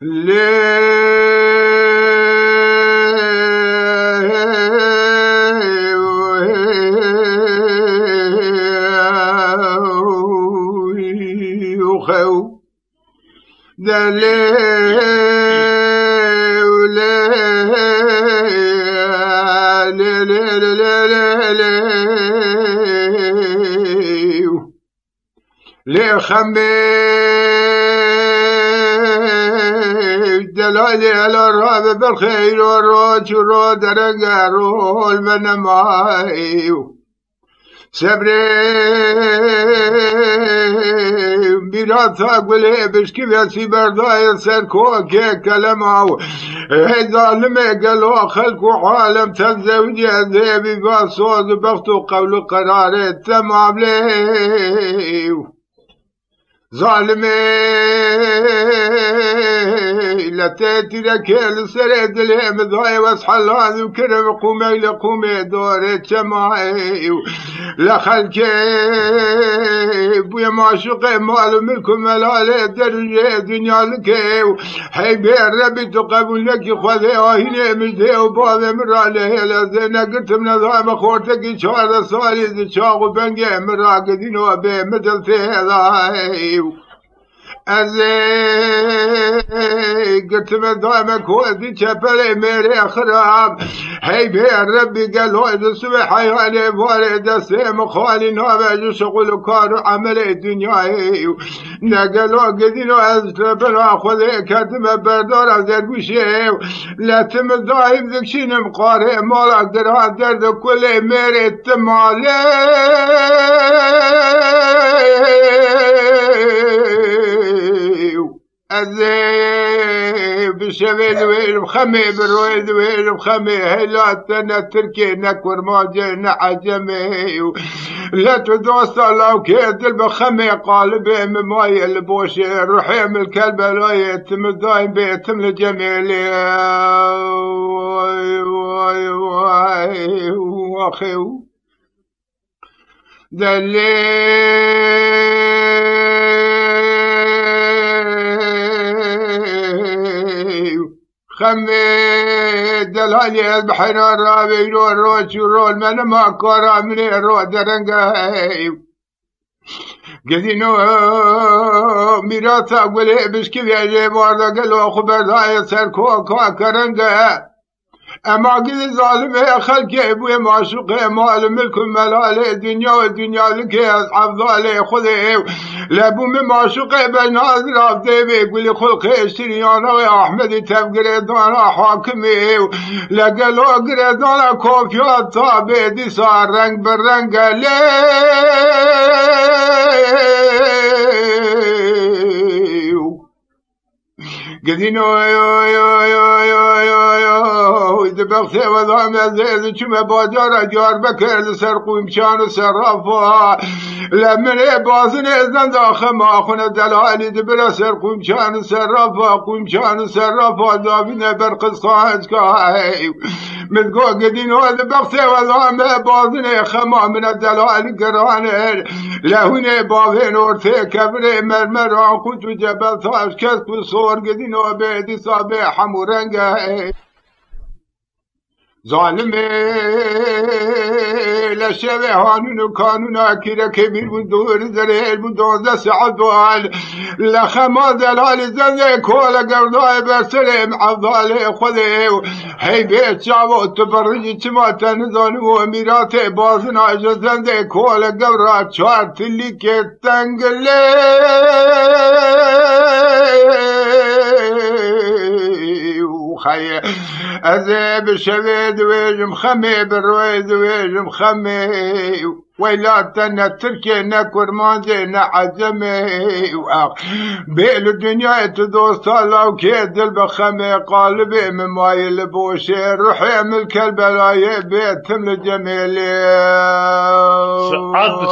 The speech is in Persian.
يخو لخمي دلالي على الراب بالخير والروج والرود رقارو المنماي سبري بيراتا قولي بشكي بيسي برداي سركو كي كلماو هيدا لما قالوا خلقوا عالم تنزوجي ذيبي باصوز بغتو قولو قراري تمام ليو ظالمي لتاتي لكيل سريد لهم ضاي واصحلان وكرم قومي لقومي دوري تماعي لخلكي بويا معشوقي مال ملكم ملالي درجة دنيا لكي حيبي الربي تقبل لك خذي وهنا مجدي وباذي مرالي لذينا قلت من ضاي مخورتك شهر صالي ذي شاق وبنجي مراقدين وبي مثل تهذاي قلت من دائما كودي شبلي ميري خراب هي بي ربي قال هو إذا سبح حيواني بوالد السيم خالي نابج شغل كارو عملي الدنيا نقلوا قدينو أزلبنا خذي كاتم بردار أزيد وشي لا تم دائم ذكشين مقاري مالا قدر درد كل ميري التمالي الذيب بشبيل ويل بخمي بالرويد ويل بخمي هلا تنا تركي نكور موجينا عجمي لا تدوس الله كيد البخمي قالبي مماي البوشي روحي من الكلب لا يتم دايم بيتم الجميل واي واي واي واخي خمي دلالي البحر الرابي والروش والرول من ما كورا من الرو درنقاي قدينو ميراتا قولي بشكي يجي باردا قلو خبر داي سركو كرنقا اما قد ظالم يا خلقي ابوي معشوقي مال ملك ملالي الدنيا والدنيا لك اصحاب ظالي خذي لابو من معشوقي بين اضرب ديبي يقول خلقي اشتري انا يا احمدي تبقري دانا حاكمي لقلو قري دانا كوفيات طابي دي صار رنگ بالرنگ قدينو يو يو يو يو يو يو إذا بغثي وضعم زيد كما بادر ديار بكر لسرقو امشان سرافا لمن بازن إذن داخل ما أخونا دلالي دبلا سرقو امشان سرافا قومشان سرافا دابين برقص خاج كاي من قو قدينو إذا بغثي وضعم بازن خما من الدلالي قران لهنا باذن ورثي كبري مرمر كنت جبل ثاش كسب صور قدين وبيدي صابي حمورنقا ظالمي لشبه هانون كانونا كيرا كبير بندور زريل بندور سعد وال لخما دلال زنده كولا قرداء برسلم عضالي خذي هي بيت شعبو تبرجي تماتا نزان وميرات بازنا زنده كولا قرات شارت اللي كتنقلي وخي أذيب شبيد ويجم خمي بالرويد ويجم خمي ويلاتنا تركي نكور مانزينا عزمي وآخ بيل الدنيا تدوس الله وكيد البخمي قالبي من ماي البوشي روحي من الكلب لا يبيت من الجميل سعاد